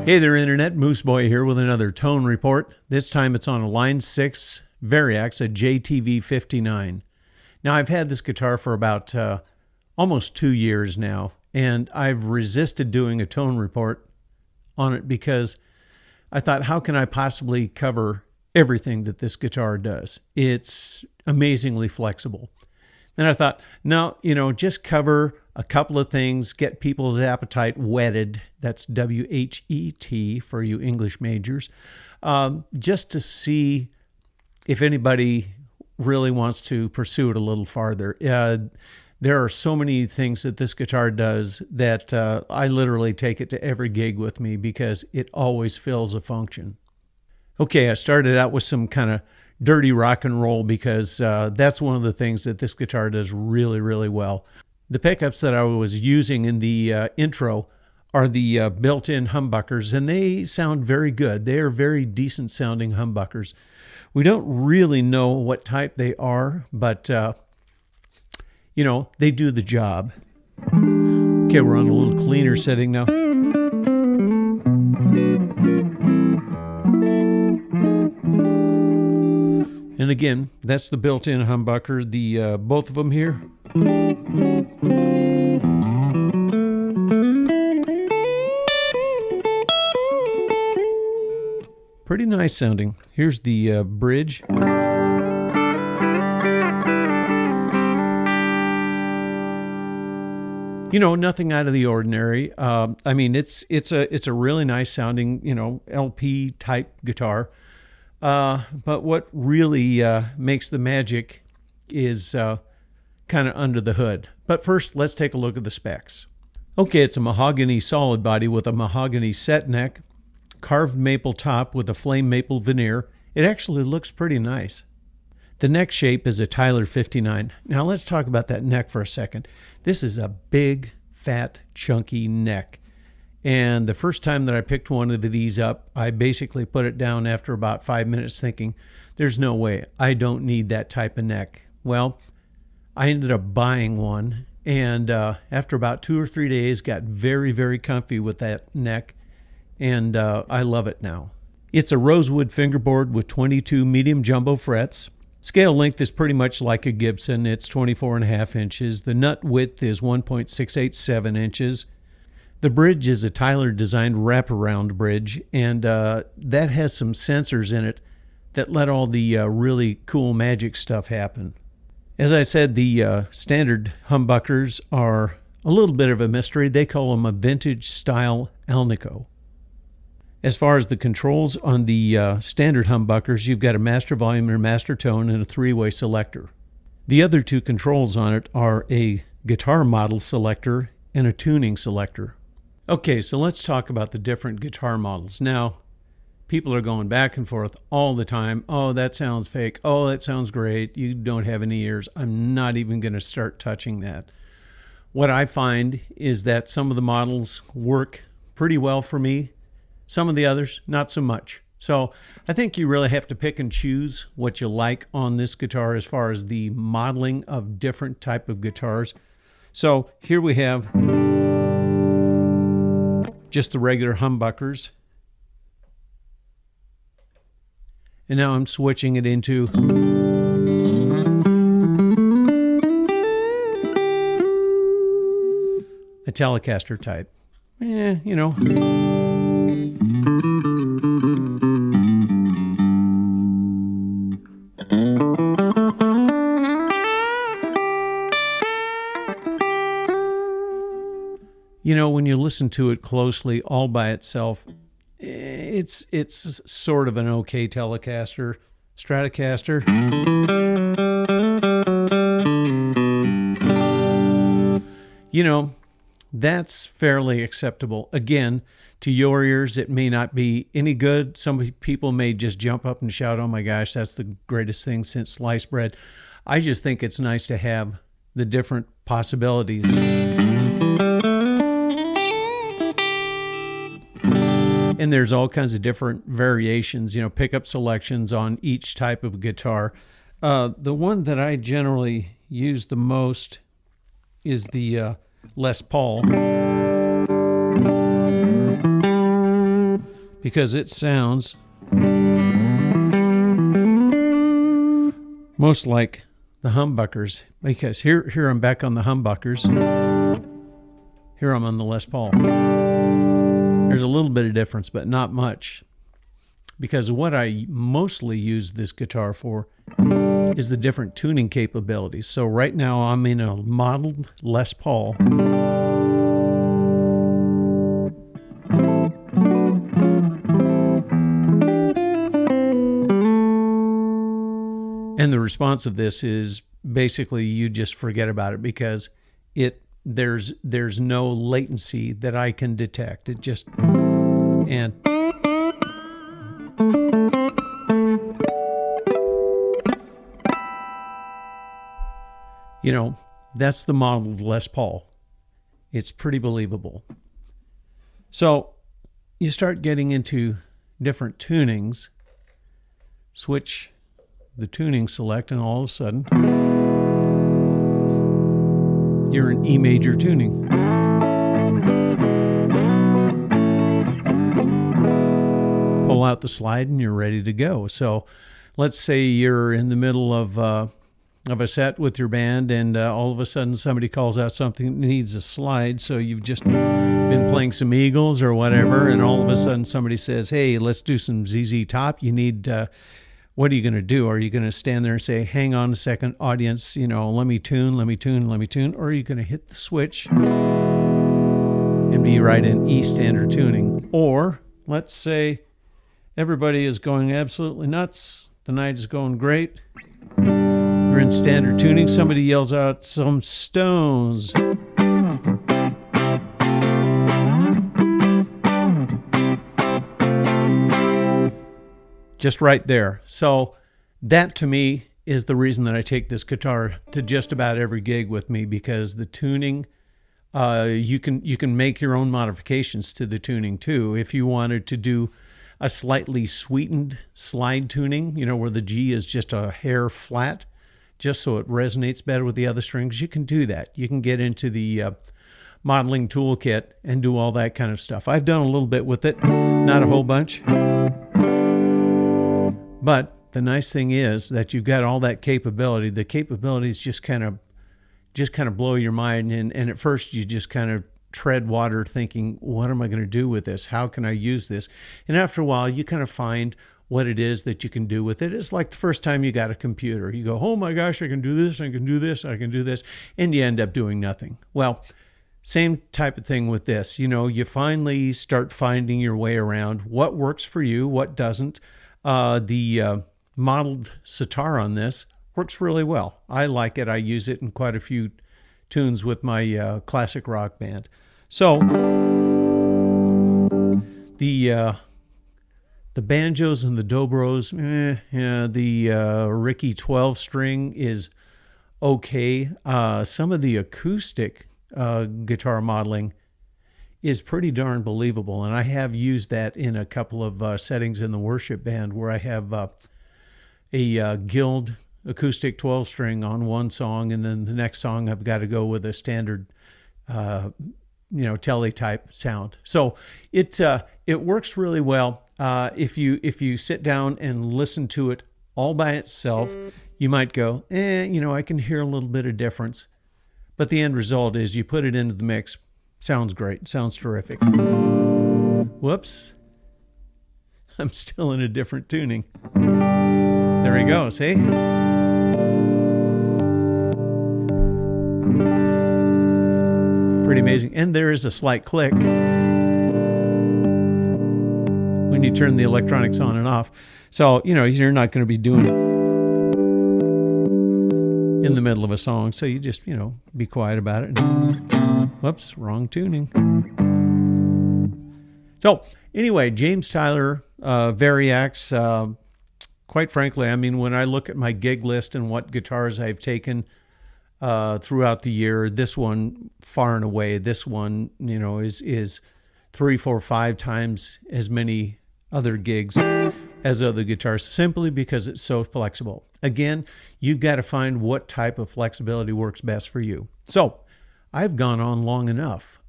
Hey there, Internet. Moose Boy here with another tone report. This time it's on a Line 6 Variax, a JTV 59. Now, I've had this guitar for about almost 2 years now, and I've resisted doing a tone report on it because I thought, how can I possibly cover everything that this guitar does? It's amazingly flexible. And I thought, no, just cover a couple of things, get people's appetite whetted. That's W-H-E-T for you English majors, just to see if anybody really wants to pursue it a little farther. There are so many things that this guitar does that I literally take it to every gig with me because it always fills a function. Okay, I started out with some kind of dirty rock and roll because that's one of the things that this guitar does really, really well. The pickups that I was using in the intro are the built-in humbuckers, and they sound very good. They are very decent sounding humbuckers. We don't really know what type they are, but they do the job. Okay, we're on a little cleaner setting now. And again, that's the built-in humbucker, the both of them here. Pretty nice sounding. Here's the bridge. Nothing out of the ordinary. I mean, it's a really nice sounding, LP type guitar. But what really makes the magic is kind of under the hood. But first, let's take a look at the specs. Okay, it's a mahogany solid body with a mahogany set neck, carved maple top with a flame maple veneer. It actually looks pretty nice. The neck shape is a Tyler 59. Now let's talk about that neck for a second. This is a big, fat, chunky neck. And the first time that I picked one of these up, I basically put it down after about 5 minutes thinking, there's no way, I don't need that type of neck. Well, I ended up buying one, and after about 2 or 3 days, got very, very comfy with that neck, and I love it now. It's a rosewood fingerboard with 22 medium jumbo frets. Scale length is pretty much like a Gibson. It's 24.5 inches. The nut width is 1.687 inches. The bridge is a Tyler-designed wraparound bridge, and that has some sensors in it that let all the really cool magic stuff happen. As I said, the standard humbuckers are a little bit of a mystery. They call them a vintage-style Alnico. As far as the controls on the standard humbuckers, you've got a master volume and a master tone and a three-way selector. The other two controls on it are a guitar model selector and a tuning selector. Okay, so let's talk about the different guitar models. Now, people are going back and forth all the time. Oh, that sounds fake. Oh, that sounds great. You don't have any ears. I'm not even going to start touching that. What I find is that some of the models work pretty well for me. Some of the others, not so much. So I think you really have to pick and choose what you like on this guitar as far as the modeling of different type of guitars. So here we have just the regular humbuckers. And now I'm switching it into a Telecaster type. When you listen to it closely all by itself, it's sort of an okay Telecaster, Stratocaster. That's fairly acceptable. Again, to your ears, it may not be any good. Some people may just jump up and shout, oh my gosh, that's the greatest thing since sliced bread. I just think it's nice to have the different possibilities. And there's all kinds of different variations, pickup selections on each type of guitar. The one that I generally use the most is the Les Paul. because it sounds most like the humbuckers. Because here I'm back on the humbuckers. Here I'm on the Les Paul. There's a little bit of difference, but not much. Because what I mostly use this guitar for is the different tuning capabilities. So right now I'm in a modeled Les Paul. And the response of this is basically you just forget about it because there's no latency that I can detect. It just, and you know, that's the modeled Les Paul. It's pretty believable. So you start getting into different tunings, switch the tuning select, and all of a sudden you're in E major tuning. Pull out the slide and you're ready to go. So let's say you're in the middle of a set with your band, and all of a sudden somebody calls out something that needs a slide. So you've just been playing some Eagles or whatever, and all of a sudden somebody says, hey, let's do some ZZ Top. You need, what are you going to do? Are you going to stand there and say, hang on a second, audience, you know, let me tune? Or are you going to hit the switch and be right in E standard tuning? Or let's say everybody is going absolutely nuts. The night is going great. You're in standard tuning. Somebody yells out some Stones. Just right there. So that to me is the reason that I take this guitar to just about every gig with me, because the tuning, you can make your own modifications to the tuning too. If you wanted to do a slightly sweetened slide tuning, you know, where the G is just a hair flat, just so it resonates better with the other strings, you can do that. You can get into the modeling toolkit and do all that kind of stuff. I've done a little bit with it, not a whole bunch. But the nice thing is that you've got all that capability. The capabilities just kind of blow your mind. And at first you just kind of tread water thinking, what am I going to do with this? How can I use this? And after a while, you kind of find what it is that you can do with it. It's like the first time you got a computer. You go, oh my gosh, I can do this, I can do this, I can do this. And you end up doing nothing. Well, same type of thing with this. You know, you finally start finding your way around what works for you, what doesn't. The modeled sitar on this works really well. I like it. I use it in quite a few tunes with my classic rock band. So the banjos and the dobros, the Ricky 12 string is okay. Some of the acoustic guitar modeling is pretty darn believable, and I have used that in a couple of settings in the worship band where I have a Guild acoustic 12 string on one song, and then the next song I've got to go with a standard telly type sound. So it works really well. If you sit down and listen to it all by itself, you might go, I can hear a little bit of difference. But the end result is you put it into the mix, sounds great, sounds terrific. Whoops. I'm still in a different tuning. There we go, see? Pretty amazing. And there is a slight click when you turn the electronics on and off. So, you're not going to be doing it in the middle of a song. So you just, be quiet about it. Whoops, wrong tuning. So anyway, James Tyler, Variax, quite frankly, I mean, when I look at my gig list and what guitars I've taken throughout the year, this one far and away, this one, is 3, 4, 5 times as many other gigs as other guitars, simply because it's so flexible. Again, you've got to find what type of flexibility works best for you. So I've gone on long enough.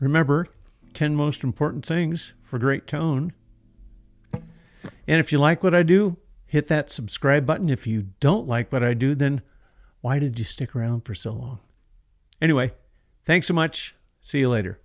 Remember, 10 most important things for great tone. And if you like what I do, hit that subscribe button. If you don't like what I do, then why did you stick around for so long? Anyway, thanks so much. See you later.